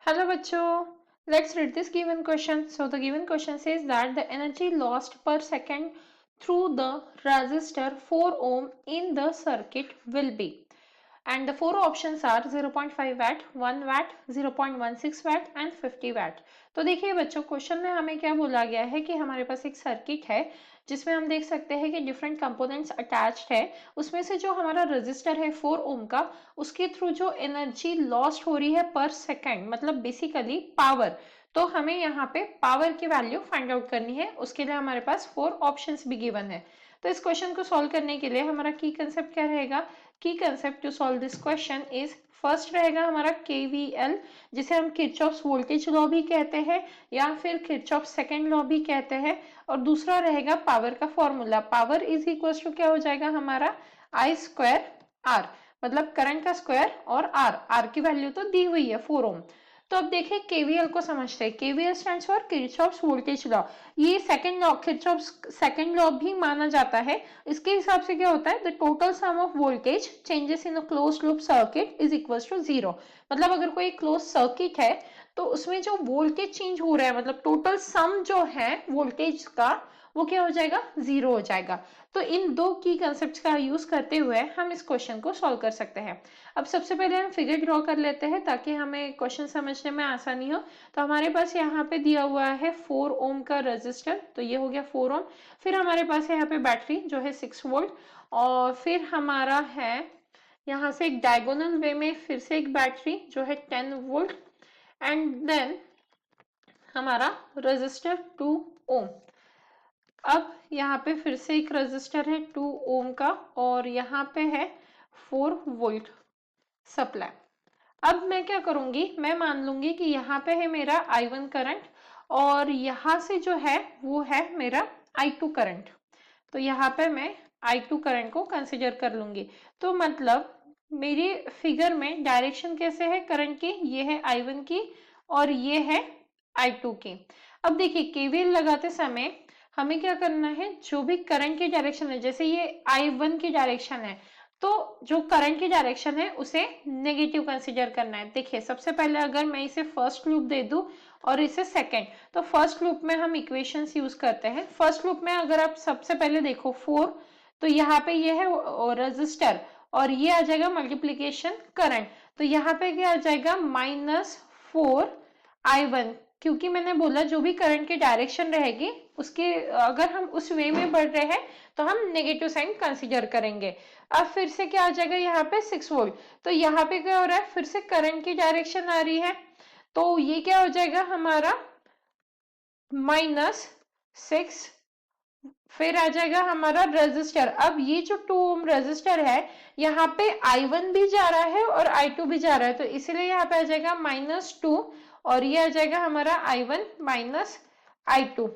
Hello bachcho, let's read this given question. So the given question says that the energy lost per second through the resistor 4 ohm in the circuit will be, and the four options are 0.5 watt, 1 watt, 0.16 watt and 50 watt। तो देखिए बच्चों, question में हमें क्या बोला गया है कि हमारे पास एक सर्किट है जिसमें हम देख सकते हैं कि डिफरेंट कंपोनेंट्स अटैच्ड है। उसमें से जो हमारा रजिस्टर है 4 ओम का, उसके थ्रू जो एनर्जी लॉस्ट हो रही है पर सेकेंड, मतलब बेसिकली पावर। तो हमें यहाँ पे पावर की वैल्यू फाइंड आउट करनी है। उसके लिए हमारे पास 4 ऑप्शंस भी गिवन है। तो इस क्वेश्चन को सॉल्व करने के लिए हमारा की कंसेप्ट क्या रहेगा? की concept to solve this question is, first रहेगा हमारा KVL, जिसे हम किरचॉफ्स वोल्टेज लॉ भी कहते हैं या फिर किरचॉफ सेकेंड लॉ भी कहते हैं। और दूसरा रहेगा पावर का formula. Power is equal to क्या हो जाएगा हमारा I स्क्वायर R, मतलब करंट का स्क्वायर और R की वैल्यू तो दी हुई है 4 ओम। तो अब देखिए केवीएल को समझते हैं। KVL stands for Kirchhoff's voltage law. ये second law, Kirchhoff's second law भी माना जाता है। इसके हिसाब से क्या होता है, the total sum of voltage changes in a closed loop circuit is equal to 0। मतलब अगर कोई क्लोज सर्किट है तो उसमें जो वोल्टेज चेंज हो रहा है, मतलब टोटल सम जो है वोल्टेज का, वो क्या हो जाएगा, 0 हो जाएगा। तो इन दो की कंसेप्ट का यूज करते हुए हम इस क्वेश्चन को सॉल्व कर सकते हैं। अब सबसे पहले हम फिगर ड्रॉ कर लेते हैं ताकि हमें क्वेश्चन समझने में आसानी हो। तो हमारे पास यहाँ पे दिया हुआ है 4 ओम का रेजिस्टर, तो ये हो गया 4 ओम। फिर हमारे पास है यहाँ पे बैटरी जो है 6 वोल्ट, और फिर हमारा है यहाँ से एक डायगोनल वे में फिर से एक बैटरी जो है 10 वोल्ट, एंड देन हमारा रेजिस्टर 2 ओम। अब यहाँ पे फिर से एक रेजिस्टर है 2 ओम का, और यहाँ पे है 4 वोल्ट सप्लाई। अब मैं क्या करूंगी, मैं मान लूंगी कि यहाँ पे है मेरा I1 करंट, और यहाँ से जो है वो है मेरा I2 करंट। तो यहाँ पे मैं I2 करंट को कंसिडर कर लूंगी। तो मतलब मेरी फिगर में डायरेक्शन कैसे है करंट की, ये है I1 की और ये है I2 की। अब देखिए केवीएल लगाते समय हमें क्या करना है, जो भी करंट की डायरेक्शन है, जैसे ये I1 की डायरेक्शन है, तो जो करंट की डायरेक्शन है उसे नेगेटिव कंसीडर करना है। देखिए सबसे पहले अगर मैं इसे फर्स्ट लूप दे दूं और इसे सेकंड, तो फर्स्ट लूप में हम इक्वेशंस यूज करते हैं। फर्स्ट लूप में अगर आप सबसे पहले देखो 4, तो यहाँ पे ये है रेजिस्टर और ये आ जाएगा मल्टीप्लीकेशन करंट। तो यहाँ पे क्या आ जाएगा, -4I1, क्योंकि मैंने बोला जो भी करंट की डायरेक्शन रहेगी उसके अगर हम उस वे में बढ़ रहे हैं तो हम नेगेटिव साइन कंसीडर करेंगे। अब फिर से क्या आ जाएगा यहाँ पे 6 वोल्ट, तो यहाँ पे क्या हो रहा है, फिर से करंट की डायरेक्शन आ रही है, तो ये क्या हो जाएगा हमारा -6। फिर आ जाएगा हमारा रेजिस्टर। अब ये जो 2 ओम रेजिस्टर है, यहाँ पे I1 भी जा रहा है और I2 भी जा रहा है, तो इसीलिए यहाँ पे आ जाएगा -2, और ये आ जाएगा हमारा I1 -I2।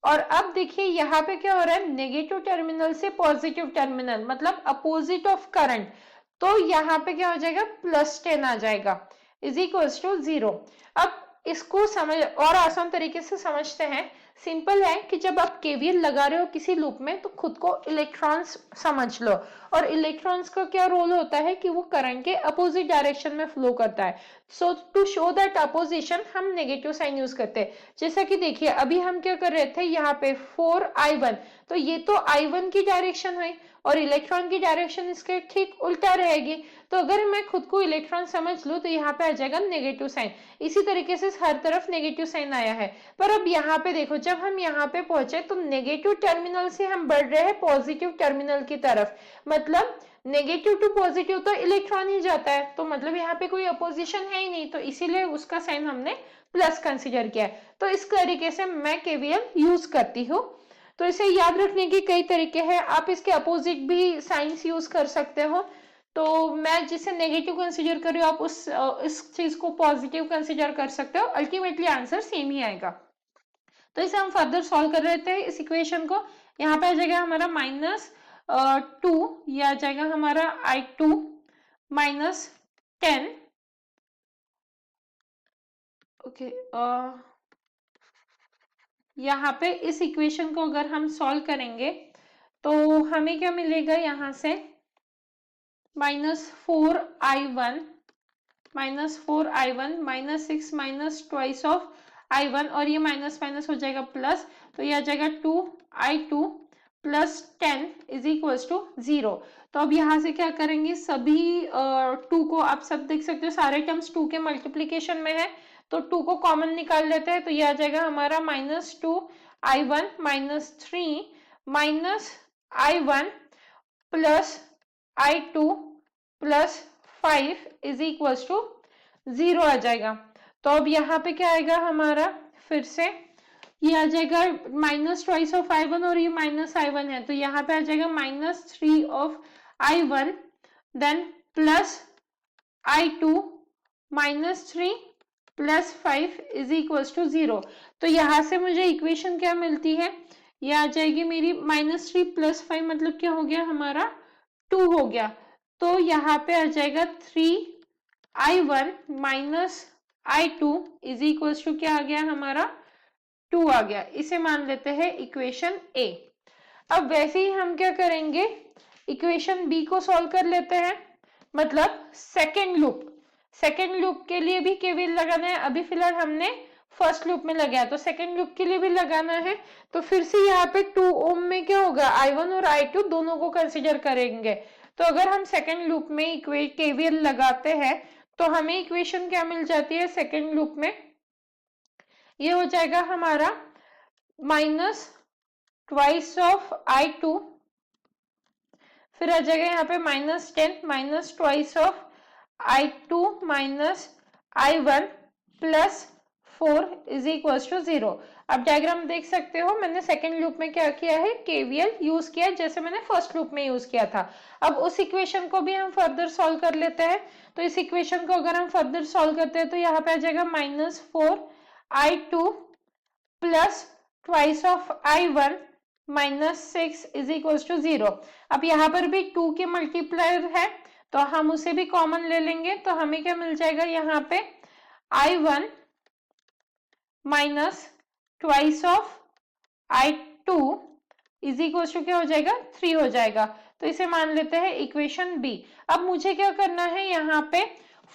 और अब देखिए यहाँ पे क्या हो रहा है, नेगेटिव टर्मिनल से पॉजिटिव टर्मिनल, मतलब अपोजिट ऑफ करंट, तो यहाँ पे क्या हो जाएगा, +10 आ जाएगा इज इक्वल टू 0। अब इसको समझ और आसान तरीके से समझते हैं। सिंपल है कि जब आप केवीएल लगा रहे हो किसी लूप में, तो खुद को इलेक्ट्रॉन्स समझ लो, और इलेक्ट्रॉन्स का क्या रोल होता है कि वो करंट के अपोजिट डायरेक्शन में फ्लो करता है। सो टू शो दैट अपोजिशन हम नेगेटिव साइन यूज करते हैं। जैसा कि देखिए अभी हम क्या कर रहे थे, यहाँ पे 4I1, तो ये तो I1 की डायरेक्शन हुई और इलेक्ट्रॉन की डायरेक्शन इसके ठीक उल्टा रहेगी। तो अगर मैं खुद को इलेक्ट्रॉन समझ लूं तो यहाँ पे आ जाएगा नेगेटिव साइन। इसी तरीके से हर तरफ नेगेटिव साइन आया है। पर अब यहाँ पे देखो, जब हम यहाँ पे पहुंचे तो नेगेटिव टर्मिनल से हम बढ़ रहे हैं पॉजिटिव टर्मिनल की तरफ, मतलब नेगेटिव टू पॉजिटिव तो इलेक्ट्रॉन ही जाता है, तो मतलब यहाँ पे कोई अपोजिशन है ही नहीं, तो इसीलिए उसका साइन हमने प्लस कंसीडर किया है। तो इस तरीके से मैं केवीएल यूज करती हूँ। तो इसे याद रखने के कई तरीके हैं, आप इसके अपोजिट भी साइंस यूज कर सकते हो। तो मैं जिसे नेगेटिव कंसीडर कर रही हूँ, आप इस चीज को पॉजिटिव कंसीडर कर सकते हो, अल्टीमेटली आंसर सेम ही आएगा। तो इसे हम फर्दर सॉल्व कर रहे थे इस इक्वेशन को। यहाँ पे आ जाएगा हमारा -2, ये आ जाएगा हमारा I2 -10। ओके, यहाँ पे इस इक्वेशन को अगर हम सॉल्व करेंगे तो हमें क्या मिलेगा, यहाँ से -4I1 -4i1 -6 minus twice of i1 और ये माइनस माइनस हो जाएगा प्लस, तो ये आ जाएगा 2i2 plus 10 is equals to 0। तो अब यहाँ से क्या करेंगे, सभी 2 को आप सब देख सकते हो, सारे टर्म्स 2 के मल्टीप्लीकेशन में है, तो 2 को कॉमन निकाल लेते हैं, तो ये आ जाएगा हमारा -2i1 -3 minus i1 plus i2 plus 5 is equals to 0 आ जाएगा। तो अब यहाँ पे क्या आएगा हमारा, फिर से ये आ जाएगा माइनस ट्वाइस ऑफ i1 और ये माइनस i1 है, तो यहाँ पे आ जाएगा -3 of i1 then plus i2 -3 plus 5 is equals to 0। तो यहाँ से मुझे इक्वेशन क्या मिलती है, ये आ जाएगी मेरी -3 प्लस 5 मतलब क्या हो गया हमारा 2 हो गया। तो यहाँ पे आ जाएगा 3i1 minus i2 is equals to क्या आ गया हमारा 2 आ गया। इसे मान लेते हैं इक्वेशन ए। अब वैसे ही हम क्या करेंगे, इक्वेशन बी को सॉल्व कर लेते हैं, मतलब सेकेंड लूप के लिए भी केवीएल लगाना है। अभी फिलहाल हमने फर्स्ट लूप में लगाया, तो सेकेंड लूप के लिए भी लगाना है। तो फिर से यहाँ पे 2 ओम में क्या होगा, i1 और i2 दोनों को कंसिडर करेंगे। तो अगर हम सेकेंड लूप में केवीएल लगाते हैं तो हमें इक्वेशन क्या मिल जाती है सेकेंड लूप में, ये हो जाएगा हमारा माइनस ट्वाइस ऑफ i2, फिर आ जाएगा यहाँ पे -10 minus twice of i2 minus i1 plus 4 is equal to 0। अब डायग्राम देख सकते हो, मैंने सेकेंड लूप में क्या किया है, केवीएल यूज किया जैसे मैंने फर्स्ट लूप में यूज किया था। अब उस इक्वेशन को भी हम फर्दर सॉल्व कर लेते हैं। तो इस इक्वेशन को अगर हम फर्दर सॉल्व करते हैं तो यहाँ पे आ जाएगा -4i2 plus twice of i1 -6 is equal to 0। अब यहाँ पर भी 2 के मल्टीप्लायर है तो हम उसे भी कॉमन ले लेंगे, तो हमें क्या मिल जाएगा यहाँ पे i1 minus twice of i2 is equal to क्या हो जाएगा 3 हो जाएगा। तो इसे मान लेते हैं इक्वेशन बी। अब मुझे क्या करना है, यहाँ पे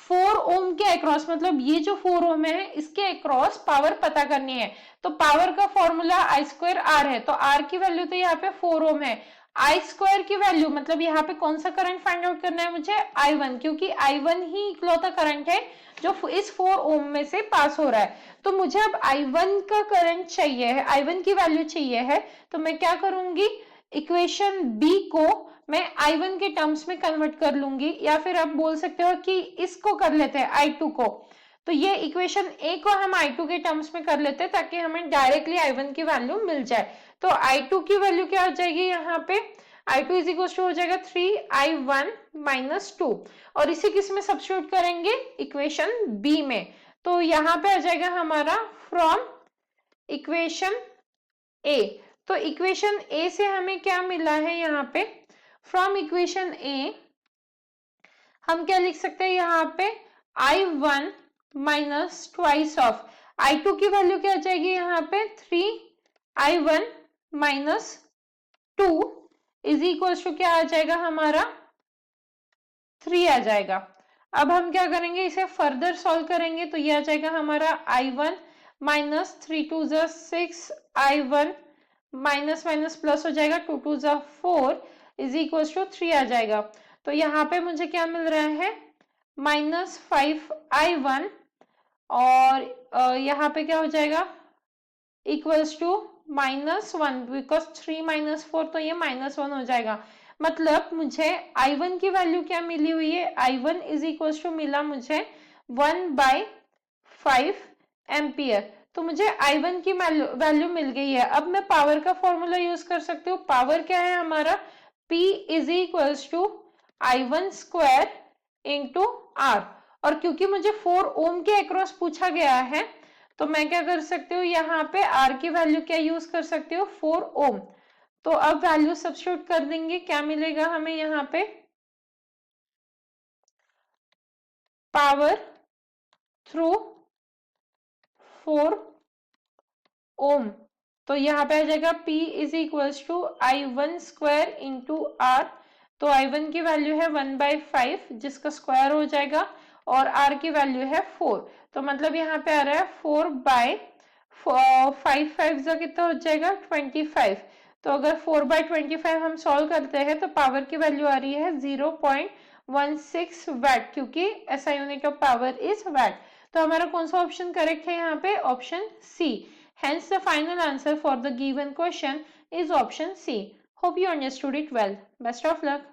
4 ओम के अक्रॉस, मतलब ये जो 4 ओम है इसके अक्रॉस पावर पता करनी है। तो पावर का फॉर्मूला आई स्क्वायर आर है, तो आर की वैल्यू तो यहाँ पे 4 ओम है, आई स्क्वायर की वैल्यू मतलब यहाँ पे कौन सा करंट फाइंड आउट करना है मुझे, i1, क्योंकि i1 ही इकलौता करंट है जो इस 4 ओम में से पास हो रहा है। तो मुझे अब i1 का करंट चाहिए है, i1 की वैल्यू चाहिए है, तो मैं क्या करूंगी, इक्वेशन बी को मैं i1 के टर्म्स में कन्वर्ट कर लूंगी, या फिर आप बोल सकते हो कि इसको कर लेते हैं i2 को। तो ये इक्वेशन ए को हम i2 के टर्म्स में कर लेते हैं ताकि हमें डायरेक्टली i1 की वैल्यू मिल जाए। तो i2 की वैल्यू क्या हो जाएगी, यहाँ पे i2 इज इक्वल टू हो जाएगा 3i1 माइनस 2, और इसे किस में सब्स्टिट्यूट करेंगे, इक्वेशन बी में। तो यहाँ पे आ जाएगा हमारा फ्रॉम इक्वेशन ए। तो इक्वेशन ए से हमें क्या मिला है, यहाँ पे फ्रॉम इक्वेशन ए हम क्या लिख सकते हैं, यहाँ पे i1 minus twice of i2 की वैल्यू क्या आ जाएगी, यहाँ पे 3i1 minus 2 is equal to क्या आ जाएगा हमारा 3 आ जाएगा। अब हम क्या करेंगे, इसे फर्दर सॉल्व करेंगे, तो ये आ जाएगा हमारा i1 minus 3 2 6 i1 minus minus plus हो जाएगा 2 2 4 इज इक्वल टू 3 आ जाएगा। तो यहाँ पे मुझे क्या मिल रहा है, -5i1 और यहाँ पे क्या हो जाएगा इक्वल्स टू -1, बिकॉज 3 माइनस 4 तो ये -1 हो जाएगा। मतलब मुझे i1 की वैल्यू क्या मिली हुई है, i1 इज इक्वल टू मिला मुझे 1/5 एम्पियर। तो मुझे i1 की वैल्यू मिल गई है। अब मैं पावर का फॉर्मूला यूज कर सकती हूँ। पावर क्या है हमारा, P is equal to i1 square into R, और क्योंकि मुझे 4 ओम के अक्रॉस पूछा गया है तो मैं क्या कर सकती हूँ, यहाँ पे आर की वैल्यू क्या यूज कर सकती हूँ, 4 ओम। तो अब वैल्यू सब्स्टिट्यूट कर देंगे, क्या मिलेगा हमें यहाँ पे, पावर थ्रू 4 ओम। तो यहाँ पे आ जाएगा P is equal to i1 square into R. तो i1 की वैल्यू है 1/5 जिसका स्क्वायर हो जाएगा, और r की वैल्यू है 4। तो मतलब यहाँ पे आ रहा है 4/5, 5 जा कितना हो जाएगा 25। तो अगर 4/25 हम सॉल्व करते हैं तो पावर की वैल्यू आ रही है 0.16 वैट, क्योंकि SI unit of power is watt. तो हमारा कौन सा ऑप्शन करेक्ट है यहाँ पे? Option C. Hence, the final answer for the given question is option C. Hope you understood it well. Best of luck.